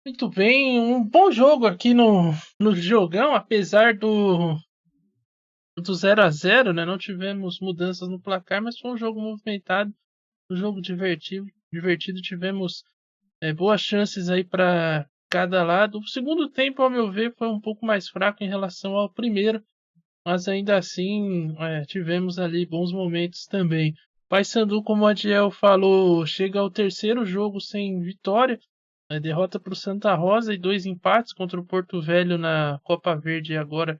Muito bem, um bom jogo aqui no jogão, apesar do 0-0, né? Não tivemos mudanças no placar, mas foi um jogo movimentado, um jogo divertido. Tivemos boas chances aí para cada lado. O segundo tempo, ao meu ver, foi um pouco mais fraco em relação ao primeiro, mas ainda assim tivemos ali bons momentos também. Paysandu, como o Adiel falou, chega ao terceiro jogo sem vitória. Derrota para o Santa Rosa e 2 empates contra o Porto Velho na Copa Verde e agora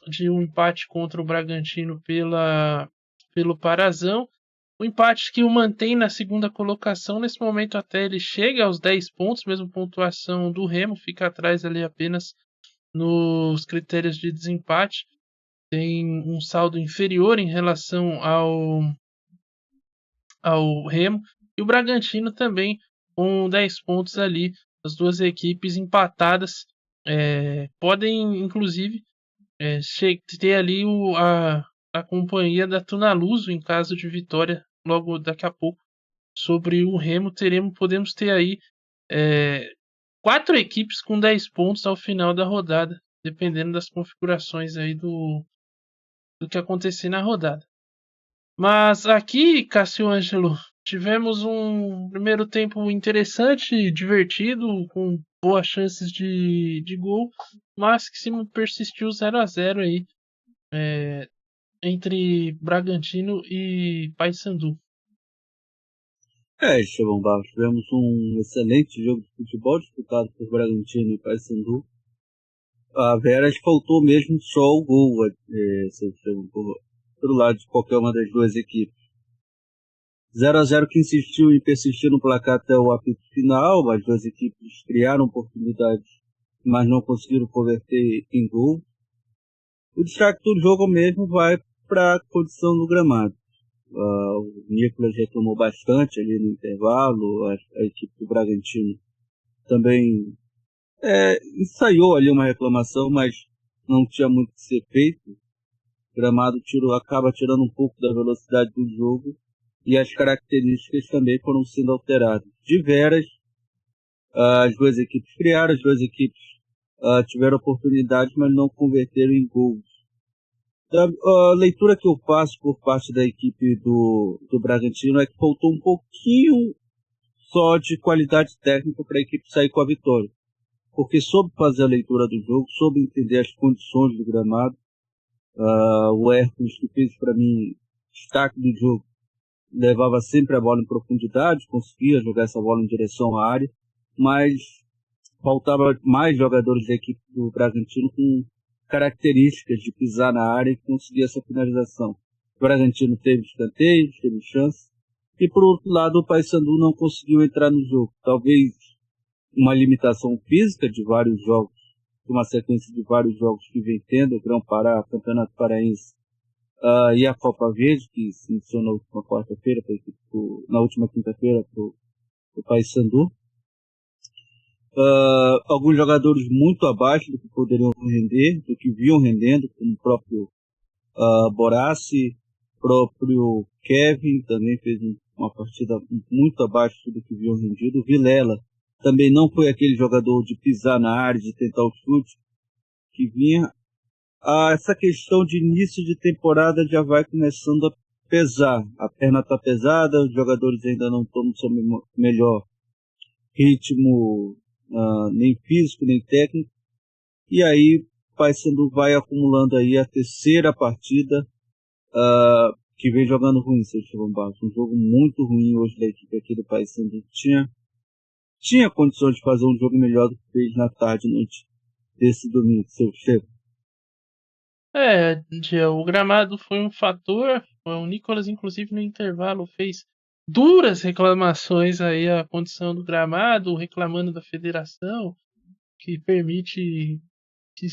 de um empate contra o Bragantino pelo Parazão. O empate que o mantém na segunda colocação. Nesse momento até ele chega aos 10 pontos, mesmo pontuação do Remo, fica atrás ali apenas nos critérios de desempate. Tem um saldo inferior em relação ao Remo. E o Bragantino também com 10 pontos ali. As duas equipes empatadas podem, inclusive, ter ali a companhia da Tunaluso em caso de vitória logo daqui a pouco sobre o Remo. Podemos ter aí 4 equipes com 10 pontos ao final da rodada, dependendo das configurações aí do que acontecer na rodada. Mas aqui, Cássio Ângelo, tivemos um primeiro tempo interessante, divertido, com boas chances de gol, mas que se persistiu 0-0 aí entre Bragantino e Paysandu. Estevão Barros, tivemos um excelente jogo de futebol disputado por Bragantino e Paysandu. A Veras faltou mesmo só o gol, pelo lado de qualquer uma das duas equipes. 0-0 que insistiu em persistir no placar até o apito final. As duas equipes criaram oportunidades, mas não conseguiram converter em gol. O destaque do jogo mesmo vai para a condição do gramado. O Nicolas reclamou bastante ali no intervalo. A equipe do Bragantino também ensaiou ali uma reclamação, mas não tinha muito que ser feito. O gramado acaba tirando um pouco da velocidade do jogo e as características também foram sendo alteradas. De veras, as duas equipes criaram, as duas equipes tiveram oportunidades, mas não converteram em gols. A leitura que eu faço por parte da equipe do Bragantino é que faltou um pouquinho só de qualidade técnica para a equipe sair com a vitória. Porque soube fazer a leitura do jogo, soube entender as condições do gramado. O Hércules, que fez para mim destaque do jogo, levava sempre a bola em profundidade, conseguia jogar essa bola em direção à área, mas faltava mais jogadores da equipe do Bragantino com características de pisar na área e conseguir essa finalização. O Bragantino teve escanteios, teve chance, e por outro lado o Paysandu não conseguiu entrar no jogo. Talvez uma limitação física de vários jogos, uma sequência de vários jogos que vem tendo, o Grão-Pará, Campeonato Paraense e a Copa Verde, que se iniciou na última quarta-feira, na última quinta-feira para o Paysandu. Alguns jogadores muito abaixo do que poderiam render, do que vinham rendendo, como o próprio Borassi, próprio Kevin também fez uma partida muito abaixo do que vinham rendido. O Vilela também não foi aquele jogador de pisar na área, de tentar o chute que vinha. Essa questão de início de temporada já vai começando a pesar. A perna está pesada, os jogadores ainda não estão no seu melhor ritmo, nem físico, nem técnico. E aí o Paysandu vai acumulando aí a terceira partida que vem jogando ruim, seu Estevão Barros. Um jogo muito ruim hoje da equipe aqui do Paysandu. Tinha condições de fazer um jogo melhor do que fez na tarde e noite desse domingo, seu Estevão. O gramado foi um fator. O Nicolas, inclusive, no intervalo fez duras reclamações aí à condição do gramado, reclamando da federação, que permite que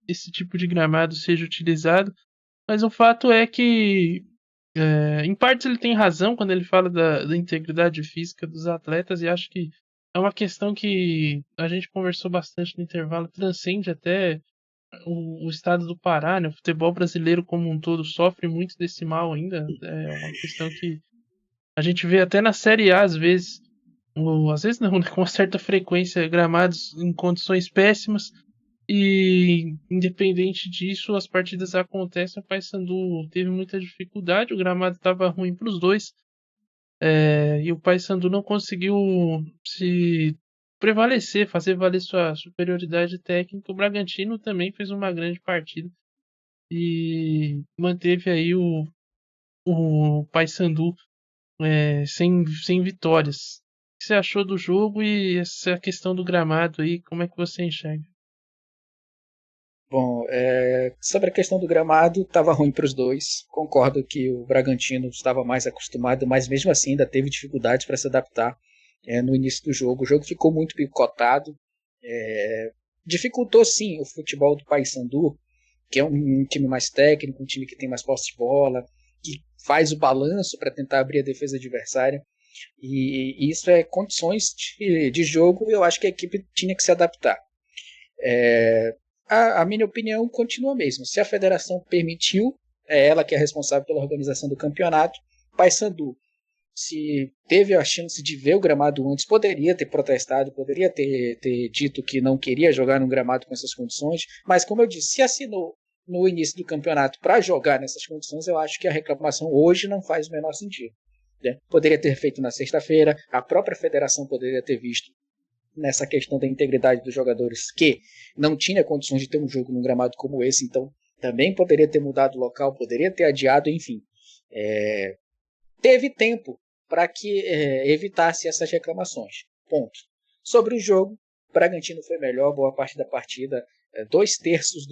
esse tipo de gramado seja utilizado. Mas o fato é que, em partes, ele tem razão quando ele fala da integridade física dos atletas, e acho que é uma questão que a gente conversou bastante no intervalo, transcende até o estado do Pará, né? O futebol brasileiro como um todo sofre muito desse mal ainda. É uma questão que a gente vê até na Série A, às vezes, ou às vezes não, né, com uma certa frequência, gramados em condições péssimas. E independente disso, as partidas acontecem. O Paysandu teve muita dificuldade, o gramado estava ruim para os dois. E o Paysandu não conseguiu se prevalecer, fazer valer sua superioridade técnica. O Bragantino também fez uma grande partida e manteve aí o Paysandu sem vitórias. O que você achou do jogo e essa questão do gramado aí, como é que você enxerga? Bom, sobre a questão do gramado, estava ruim para os dois. Concordo que o Bragantino estava mais acostumado, mas mesmo assim ainda teve dificuldades para se adaptar no início do jogo. O jogo ficou muito picotado. Dificultou sim o futebol do Paysandu, que é um time mais técnico, um time que tem mais posse de bola, que faz o balanço para tentar abrir a defesa adversária. E isso é condições de jogo, e eu acho que a equipe tinha que se adaptar. A minha opinião continua a mesma. Se a federação permitiu, é ela que é responsável pela organização do campeonato. Paysandu, se teve a chance de ver o gramado antes, poderia ter protestado, poderia ter dito que não queria jogar num gramado com essas condições, mas como eu disse, se assinou no início do campeonato para jogar nessas condições, eu acho que a reclamação hoje não faz o menor sentido. Né? Poderia ter feito na sexta-feira, a própria federação poderia ter visto nessa questão da integridade dos jogadores, que não tinha condições de ter um jogo num gramado como esse, então também poderia ter mudado o local, poderia ter adiado, enfim. Teve tempo para que evitasse essas reclamações. Ponto. Sobre o jogo, o Bragantino foi melhor, boa parte da partida, 2/3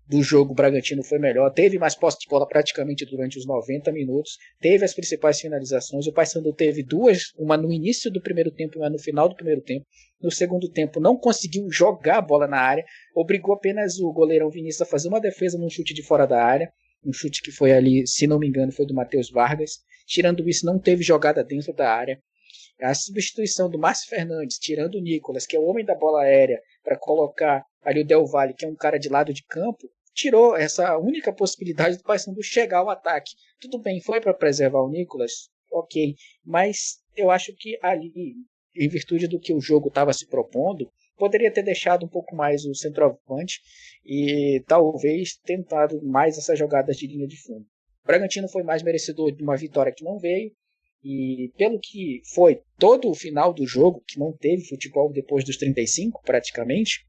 do jogo, o Bragantino foi melhor, teve mais posse de bola praticamente durante os 90 minutos, teve as principais finalizações, o Paysandu teve duas, uma no início do primeiro tempo e uma no final do primeiro tempo. No segundo tempo não conseguiu jogar a bola na área, obrigou apenas o goleirão Vinícius a fazer uma defesa num chute de fora da área, um chute que foi ali, se não me engano, foi do Matheus Vargas. Tirando isso, não teve jogada dentro da área. A substituição do Márcio Fernandes, tirando o Nicolas, que é o homem da bola aérea, para colocar ali o Del Valle, que é um cara de lado de campo, tirou essa única possibilidade do Paysandu chegar ao ataque. Tudo bem, foi para preservar o Nicolas, ok, mas eu acho que ali, em virtude do que o jogo estava se propondo, poderia ter deixado um pouco mais o centroavante e talvez tentado mais essas jogadas de linha de fundo. O Bragantino foi mais merecedor de uma vitória que não veio, e pelo que foi todo o final do jogo, que não teve futebol depois dos 35 praticamente,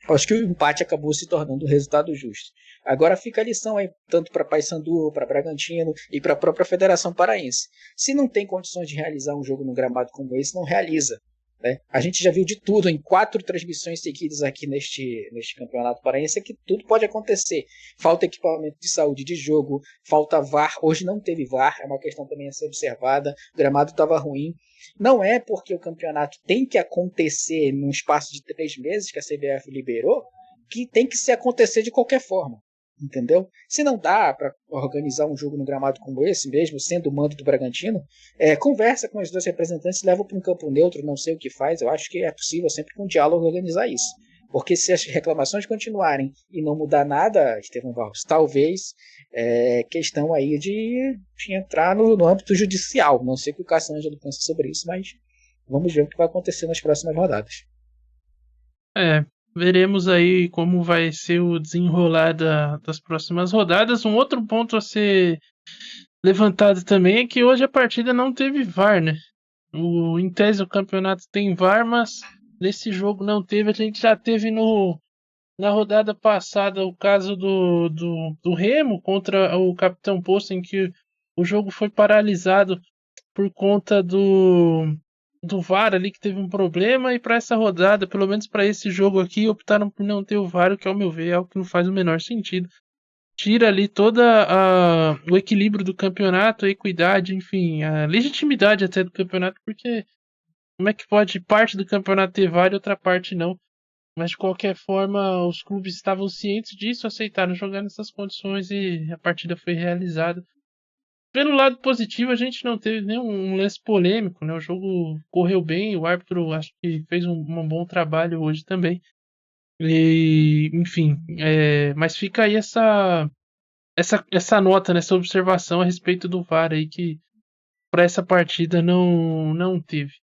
acho que o empate acabou se tornando um resultado justo. Agora fica a lição aí, tanto para Paysandu, para Bragantino e para a própria Federação Paraense. Se não tem condições de realizar um jogo num gramado como esse, não realiza. Né? A gente já viu de tudo em 4 transmissões seguidas aqui neste Campeonato Paraense, é que tudo pode acontecer. Falta equipamento de saúde de jogo, falta VAR. Hoje não teve VAR, é uma questão também a ser observada. O gramado estava ruim. Não é porque o campeonato tem que acontecer num espaço de 3 meses que a CBF liberou, que tem que se acontecer de qualquer forma. Entendeu? Se não dá para organizar um jogo no gramado como esse, mesmo sendo o mando do Bragantino, conversa com os dois representantes, leva para um campo neutro, não sei o que faz. Eu acho que é possível sempre com diálogo organizar isso. Porque se as reclamações continuarem e não mudar nada, Estevão Barros, talvez questão aí de entrar no âmbito judicial. Não sei o que o Cassandra pensa sobre isso, mas vamos ver o que vai acontecer nas próximas rodadas. Veremos aí como vai ser o desenrolar das próximas rodadas. Um outro ponto a ser levantado também é que hoje a partida não teve VAR, né? Em tese o campeonato tem VAR, mas nesse jogo não teve. A gente já teve na rodada passada o caso do Remo contra o Capitão Poço, em que o jogo foi paralisado por conta do VAR ali, que teve um problema, e para essa rodada, pelo menos para esse jogo aqui, optaram por não ter o VAR, o que ao meu ver é algo que não faz o menor sentido. Tira ali toda o equilíbrio do campeonato, a equidade, enfim, a legitimidade até do campeonato, porque como é que pode parte do campeonato ter VAR e outra parte não? Mas de qualquer forma, os clubes estavam cientes disso, aceitaram jogar nessas condições e a partida foi realizada. Pelo lado positivo, a gente não teve nenhum lance polêmico, né? O jogo correu bem, o árbitro acho que fez um bom trabalho hoje também. E, enfim, mas fica aí essa nota, né, essa observação a respeito do VAR aí, que para essa partida não teve.